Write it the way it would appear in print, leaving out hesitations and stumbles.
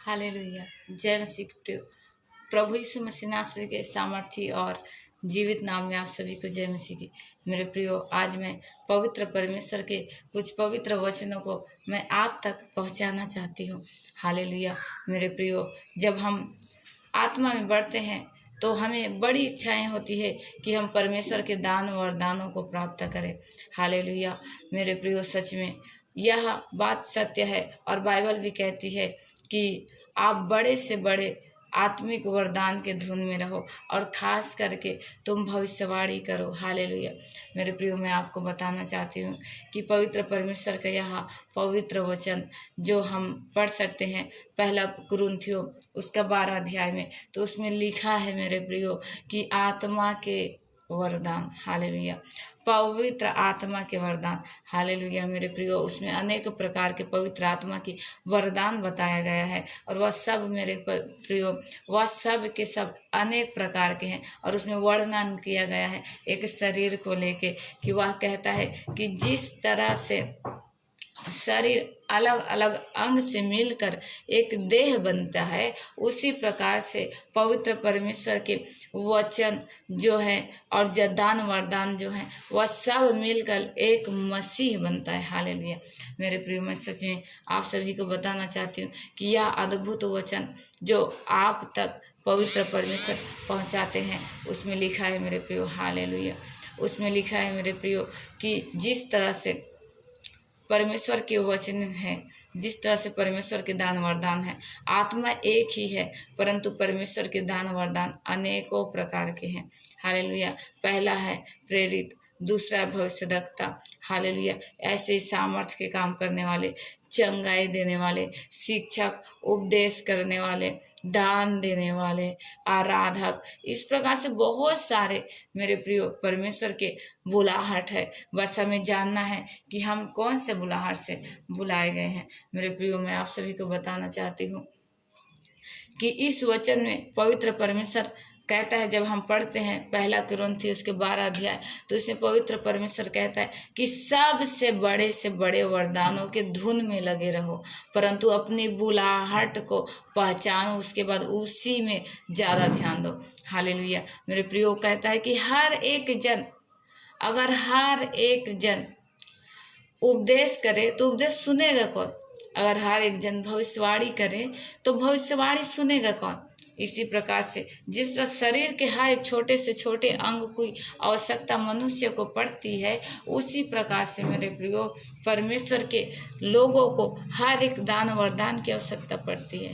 Hallelujah. जय मसीह के प्रियो। प्रभु यीशु मसीह नासरी के सामर्थी और जीवित नाम में आप सभी को जय मसीह की। मेरे प्रियो, आज मैं पवित्र परमेश्वर के कुछ पवित्र वचनों को मैं आप तक पहुंचाना चाहती हूँ। हालेलुया। मेरे प्रियो, जब हम आत्मा में बढ़ते हैं तो हमें बड़ी इच्छाएं होती है कि हम परमेश्वर के दान वरदानों को प्राप्त करें। हालेलुया। मेरे प्रियो, सच में यह बात सत्य है और बाइबल भी कहती है कि आप बड़े से बड़े आत्मिक वरदान के धुन में रहो और खास करके तुम भविष्यवाणी करो। हालेलुया। मेरे प्रियो, मैं आपको बताना चाहती हूँ कि पवित्र परमेश्वर का यह पवित्र वचन जो हम पढ़ सकते हैं पहला कुरिन्थियों उसका 12 अध्याय में, तो उसमें लिखा है मेरे प्रियो कि आत्मा के वरदान। हालेलुया। पवित्र आत्मा के वरदान। हालेलुया। मेरे प्रियो, उसमें अनेक प्रकार के पवित्र आत्मा की वरदान बताया गया है और वह सब मेरे प्रियो, वह सब के सब अनेक प्रकार के हैं और उसमें वर्णन किया गया है एक शरीर को लेके कि वह कहता है कि जिस तरह से शरीर अलग अलग अंग से मिलकर एक देह बनता है, उसी प्रकार से पवित्र परमेश्वर के वचन जो है और दान वरदान जो है वह सब मिलकर एक मसीह बनता है। हालेलुया। मेरे प्रियो, मैं सच में आप सभी को बताना चाहती हूँ कि यह अद्भुत वचन जो आप तक पवित्र परमेश्वर पहुँचाते हैं उसमें लिखा है मेरे प्रियो। हालेलुया। उसमें लिखा है मेरे प्रियो कि जिस तरह से परमेश्वर के वचन है, जिस तरह से परमेश्वर के दान वरदान है, आत्मा एक ही है परंतु परमेश्वर के दान वरदान अनेकों प्रकार के हैं। हालेलुया। पहला है प्रेरित, दूसरा है भविष्यद्वक्ता। हालेलुया। ऐसे ही सामर्थ्य के काम करने वाले, चंगाई देने वाले, शिक्षक, उपदेश करने वाले, दान देने वाले, आराधक, इस प्रकार से बहुत सारे मेरे प्रियो परमेश्वर के बुलाहट है। बस हमें जानना है कि हम कौन से बुलाहट से बुलाए गए हैं। मेरे प्रियो, मैं आप सभी को बताना चाहती हूँ कि इस वचन में पवित्र परमेश्वर कहता है, जब हम पढ़ते हैं पहला कुरिन्थियों उसके 12 अध्याय, तो इसमें पवित्र परमेश्वर कहता है कि सबसे बड़े वरदानों के धुन में लगे रहो परंतु अपनी बुलाहट को पहचानो, उसके बाद उसी में ज़्यादा ध्यान दो। हालेलुया। मेरे प्रियो, कहता है कि हर एक जन, अगर हर एक जन उपदेश करे तो उपदेश सुनेगा कौन? अगर हर एक जन भविष्यवाणी करे तो भविष्यवाणी सुनेगा कौन? इसी प्रकार से जिस तरह शरीर के हर एक छोटे से छोटे अंग की आवश्यकता मनुष्य को पड़ती है, उसी प्रकार से मेरे प्रियो परमेश्वर के लोगों को हर एक दान वरदान की आवश्यकता पड़ती है।